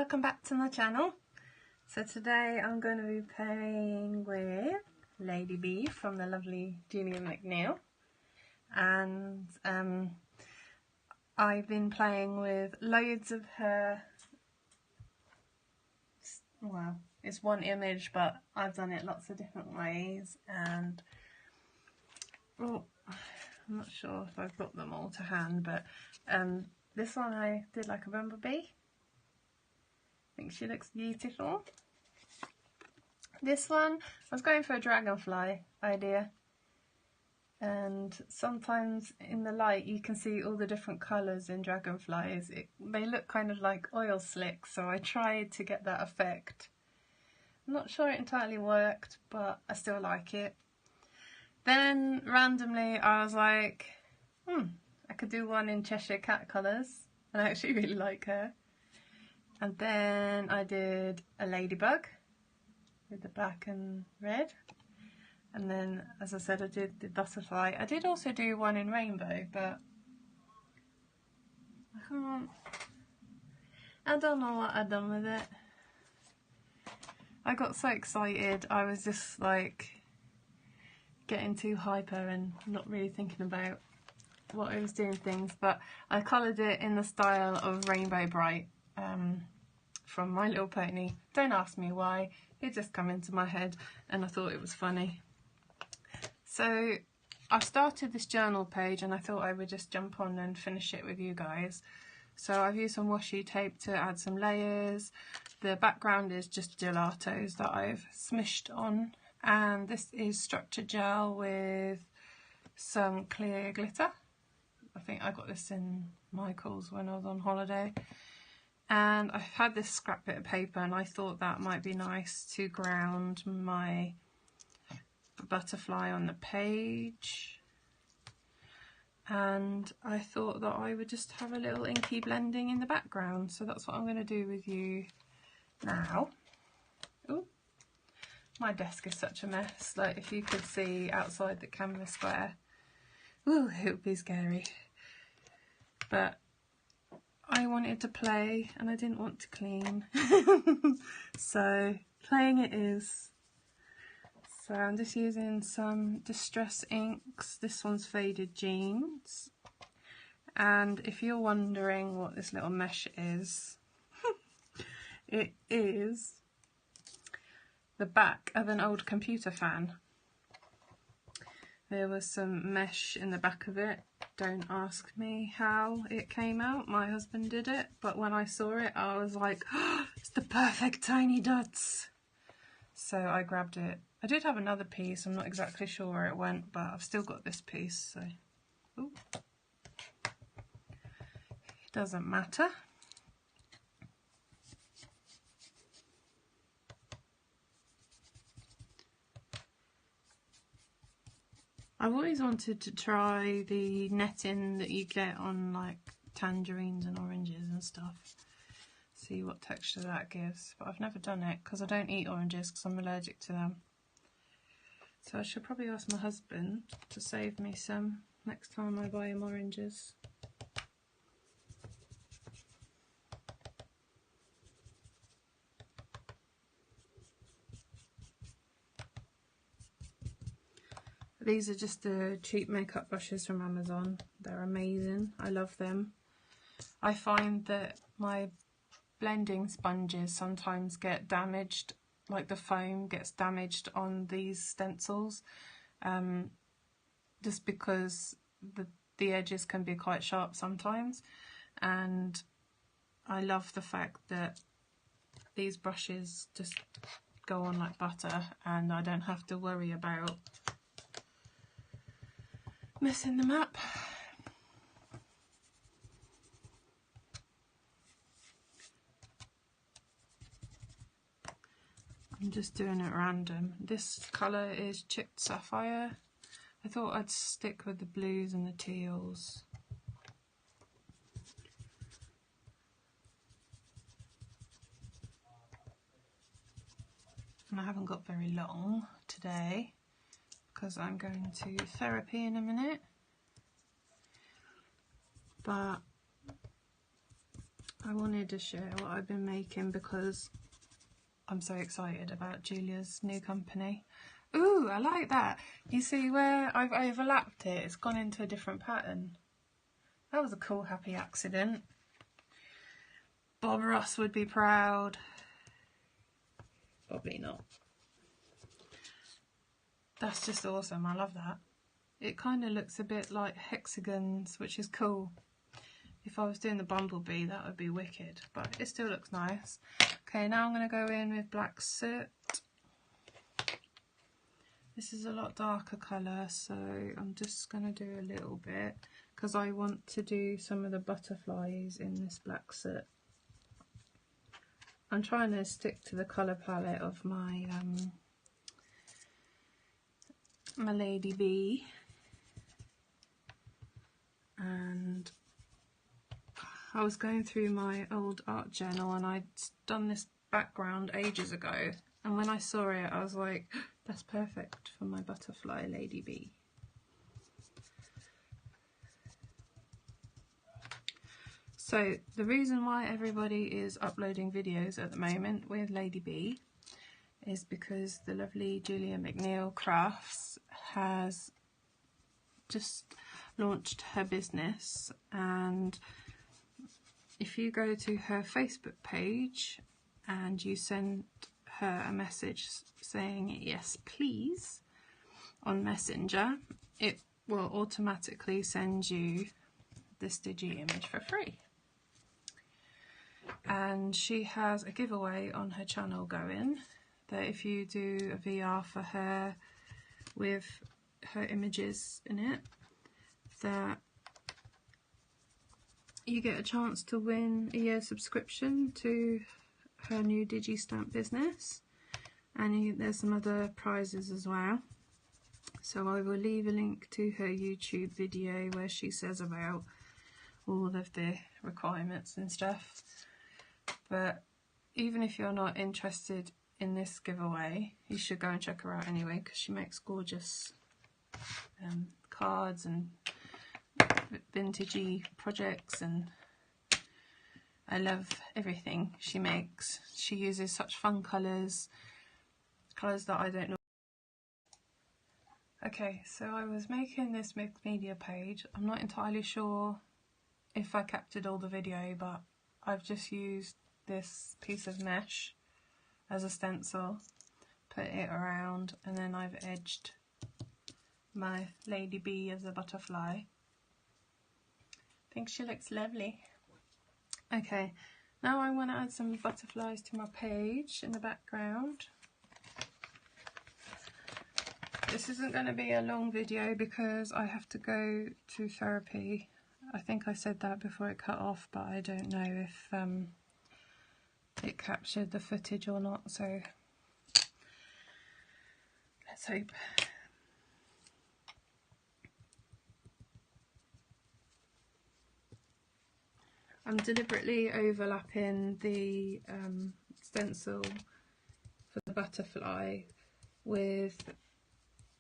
welcome back to my channel. So today I'm going to be playing with Lady B from the lovely McNeill, and I've been playing with loads of her, well, it's one image but I've done it lots of different ways, and well, I'm not sure if I've got them all to hand, but this one I did like a bumblebee. I think she looks beautiful. This one, I was going for a dragonfly idea, and sometimes in the light you can see all the different colours in dragonflies. They look kind of like oil slicks, so I tried to get that effect. I'm not sure it entirely worked, but I still like it. Then randomly I was like, I could do one in Cheshire Cat colours, and I actually really like her. And then I did a ladybug with the black and red. And then, as I said, I did the butterfly. I did also do one in rainbow, but I don't know what I've done with it. I got so excited, I was just like getting too hyper and not really thinking about what I was doing things, but I coloured it in the style of Rainbow Bright from My Little Pony. Don't ask me why, it just came into my head and I thought it was funny. So I started this journal page and I thought I would just jump on and finish it with you guys. So I've used some washi tape to add some layers. The background is just gelatos that I've smished on, and this is structured gel with some clear glitter. I think I got this in Michael's when I was on holiday. And I've had this scrap bit of paper and I thought that might be nice to ground my butterfly on the page. And I thought that I would just have a little inky blending in the background. So that's what I'm going to do with you now. Ooh, my desk is such a mess. Like, if you could see outside the canvas square, ooh, it would be scary. But I wanted to play and I didn't want to clean. So playing it is. So I'm just using some Distress inks. This one's Faded Jeans. And if you're wondering what this little mesh is, it is the back of an old computer fan. There was some mesh in the back of it. Don't ask me how it came out, my husband did it, but when I saw it I was like, oh, it's the perfect tiny dots. So I grabbed it. I did have another piece, I'm not exactly sure where it went, but I've still got this piece, so ooh. It doesn't matter. I've always wanted to try the netting that you get on like tangerines and oranges and stuff. See what texture that gives, but I've never done it because I don't eat oranges because I'm allergic to them. So I should probably ask my husband to save me some next time I buy him oranges. These are just the cheap makeup brushes from Amazon. They're amazing. I love them. I find that my blending sponges sometimes get damaged, like the foam gets damaged on these stencils, just because the edges can be quite sharp sometimes, and I love the fact that these brushes just go on like butter and I don't have to worry about messing them up. I'm just doing it random. This colour is Chipped Sapphire. I thought I'd stick with the blues and the teals. And I haven't got very long today because I'm going to therapy in a minute. But I wanted to share what I've been making because I'm so excited about Julia's new company. Ooh, I like that. You see where I've overlapped it, it's gone into a different pattern. That was a cool, happy accident. Bob Ross would be proud. Probably not. That's just awesome, I love that. It kind of looks a bit like hexagons, which is cool. If I was doing the bumblebee, that would be wicked, but it still looks nice. Okay, now I'm going to go in with black soot. This is a lot darker colour, so I'm just going to do a little bit because I want to do some of the butterflies in this black soot. I'm trying to stick to the colour palette of my my Lady Bee, and I was going through my old art journal and I'd done this background ages ago, and when I saw it I was like, that's perfect for my butterfly Lady Bee. So the reason why everybody is uploading videos at the moment with Lady Bee is because the lovely Julia McNeill Crafts has just launched her business, and if you go to her Facebook page and you send her a message saying yes please on Messenger, it will automatically send you this Digi image for free. And she has a giveaway on her channel going, that if you do a VR for her with her images in it, that you get a chance to win a year subscription to her new Digi stamp business, and there's some other prizes as well. So I will leave a link to her YouTube video where she says about all of the requirements and stuff. But even if you're not interested in this giveaway, you should go and check her out anyway, because she makes gorgeous cards and vintagey projects, and I love everything she makes. She uses such fun colours that I don't know. Okay, so I was making this mixed media page. I'm not entirely sure if I captured all the video, but I've just used this piece of mesh as a stencil, put it around, and then I've edged my Lady Bee as a butterfly. I think she looks lovely. Okay, now I want to add some butterflies to my page in the background. This isn't going to be a long video because I have to go to therapy. I think I said that before it cut off, but I don't know if it captured the footage or not, so let's hope. I'm deliberately overlapping the stencil for the butterfly with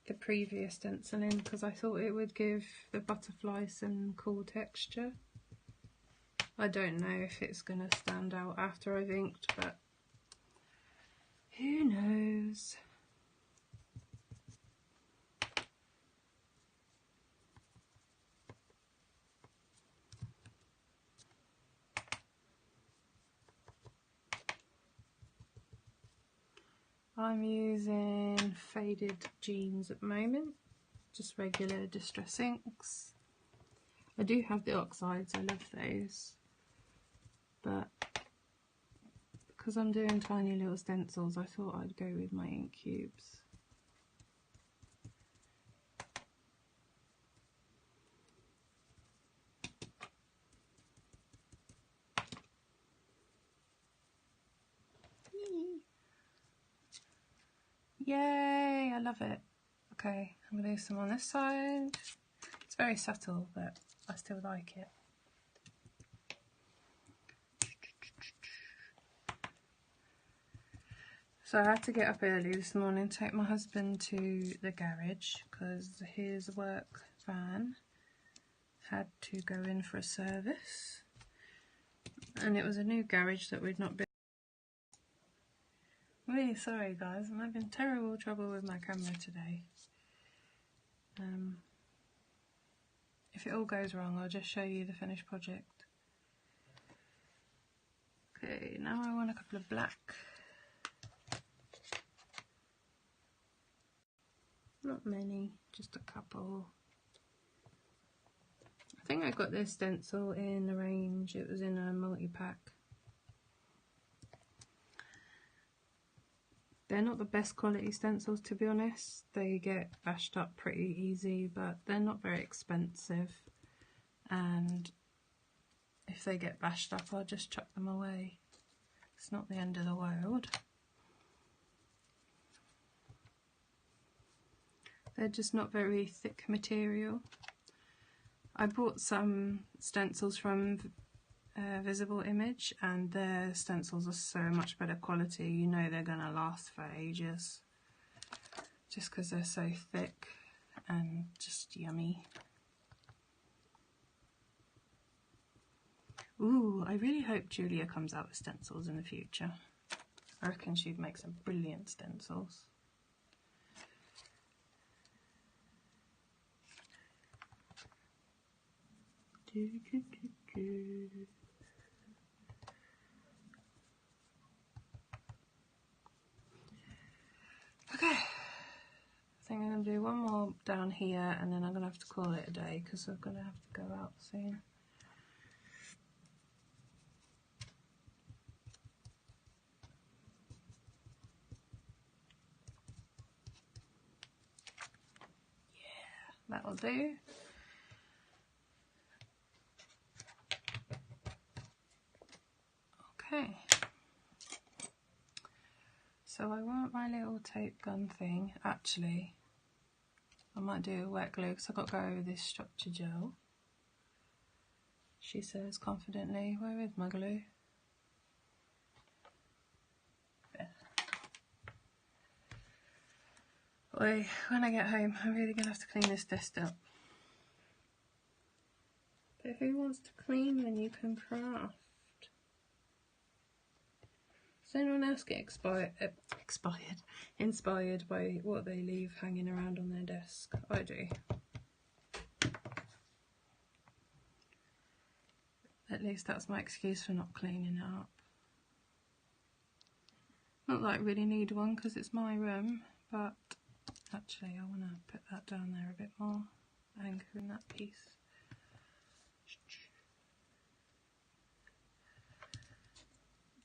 the previous stenciling because I thought it would give the butterfly some cool texture. I don't know if it's going to stand out after I've inked, but who knows. I'm using faded jeans at the moment, just regular distress inks. I do have the oxides, I love those, but because I'm doing tiny little stencils I thought I'd go with my ink cubes. Yay, I love it. Okay, I'm going to do some on this side. It's very subtle, but I still like it. So I had to get up early this morning, take my husband to the garage because his work van had to go in for a service. and it was a new garage that we'd not been. Really sorry guys, I'm having terrible trouble with my camera today. If it all goes wrong, I'll just show you the finished project. Okay, now I want a couple of black. Not many, just a couple. I think I got this stencil in a range, it was in a multi-pack. They're not the best quality stencils, to be honest. They get bashed up pretty easy, but they're not very expensive. And if they get bashed up, I'll just chuck them away. It's not the end of the world. They're just not very thick material. I bought some stencils from Visible Image, and their stencils are so much better quality. You know they're gonna last for ages, just because they're so thick and just yummy. Ooh, I really hope Julia comes out with stencils in the future. I reckon she'd make some brilliant stencils. Okay, I think I'm going to do one more down here and then I'm going to have to call it a day because I'm going to have to go out soon. Yeah, that'll do. Okay. So I want my little tape gun thing. Actually, I might do a wet glue because I've got to go over this structure gel. She says confidently, where is my glue? There. Boy, when I get home, I'm really going to have to clean this desk up. But who wants to clean when you can craft? Does anyone else get inspired by what they leave hanging around on their desk? I do. At least that's my excuse for not cleaning it up. Not that I really need one because it's my room, but actually I want to put that down there a bit more, anchoring that piece.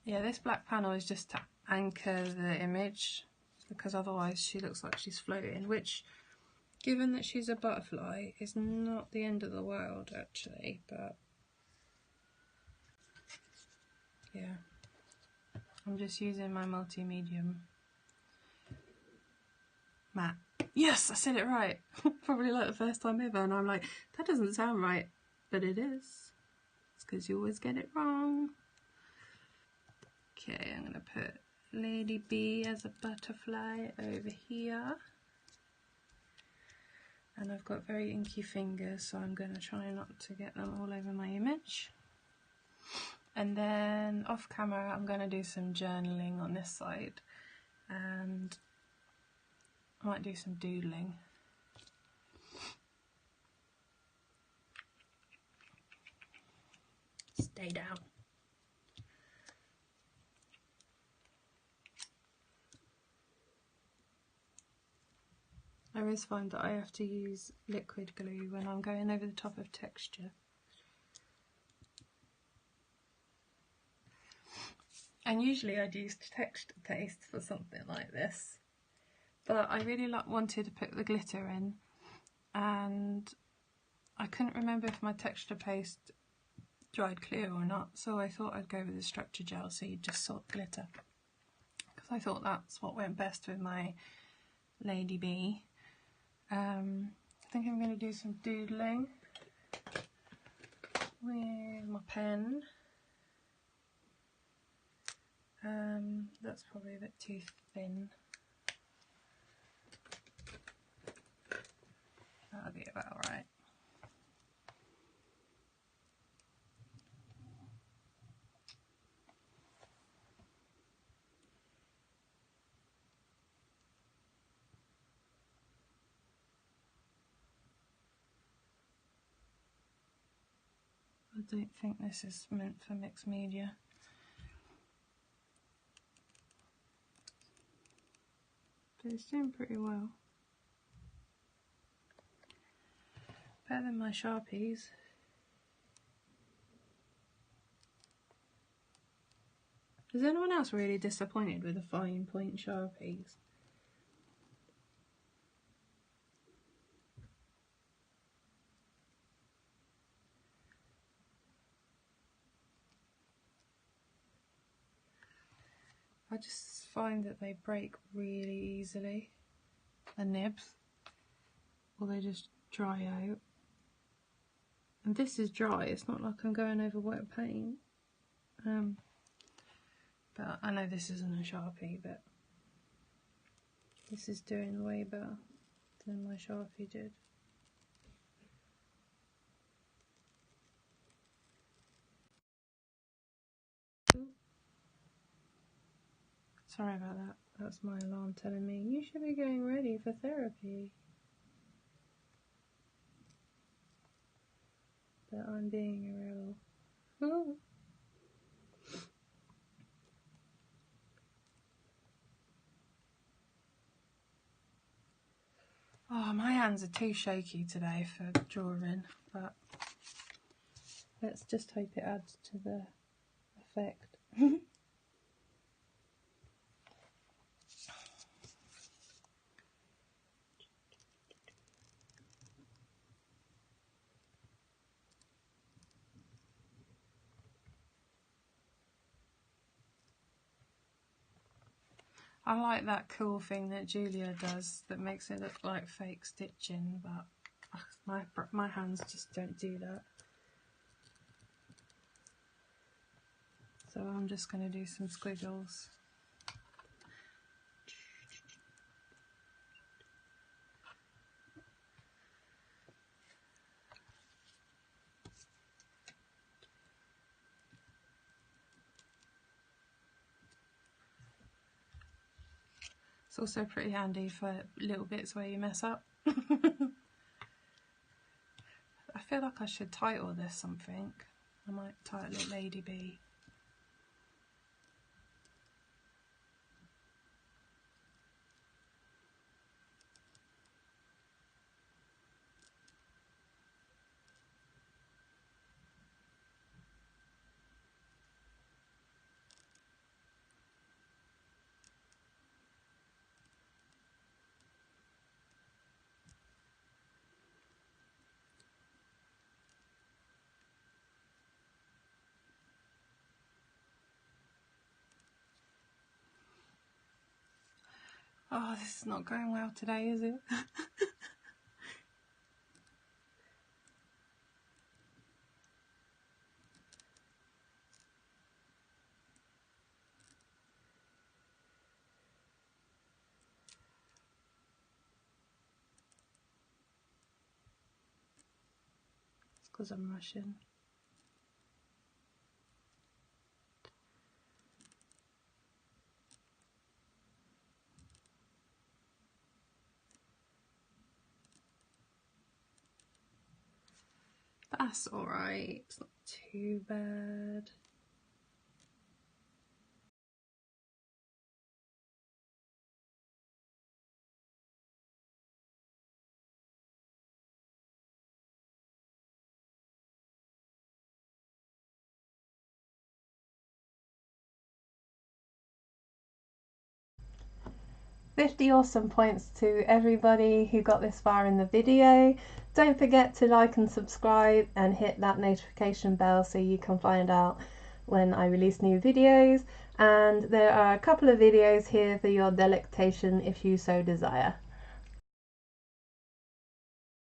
Yeah, this black panel is just to anchor the image because otherwise she looks like she's floating, which, given that she's a butterfly, is not the end of the world actually, but yeah. I'm just using my multi-medium matte. Yes, I said it right. Probably like the first time ever, and I'm like, that doesn't sound right, but it is. It's because you always get it wrong. Okay, I'm going to put Lady B as a butterfly over here. And I've got very inky fingers, so I'm going to try not to get them all over my image. And then off camera, I'm going to do some journaling on this side. And I might do some doodling. Stay down. I always find that I have to use liquid glue when I'm going over the top of texture. And usually I'd use texture paste for something like this. But I really wanted to put the glitter in, and I couldn't remember if my texture paste dried clear or not, so I thought I'd go with the structure gel so you just saw the glitter. Because I thought that's what went best with my Lady Bee. I think I'm going to do some doodling with my pen. That's probably a bit too thin. That'll be about right. don't think this is meant for mixed media. But it's doing pretty well. Better than my Sharpies. Is anyone else really disappointed with the fine point Sharpies? I just find that they break really easily, the nibs, or they just dry out. And this is dry, it's not like I'm going over wet paint. But I know this isn't a Sharpie, but this is doing way better than my Sharpie did. Sorry about that, that's my alarm telling me you should be getting ready for therapy. But I'm being a rebel. Ooh. Oh, my hands are too shaky today for drawing, but let's just hope it adds to the effect. I like that cool thing that Julia does that makes it look like fake stitching, but my hands just don't do that. So I'm just going to do some squiggles. It's also pretty handy for little bits where you mess up. I feel like I should title this something. I might title it Lady B. Oh, this is not going well today, is it? It's because I'm rushing. That's alright, it's not too bad. "50 awesome points to everybody who got this far in the video. Don't forget to like and subscribe and hit that notification bell so you can find out when I release new videos. And there are a couple of videos here for your delectation if you so desire.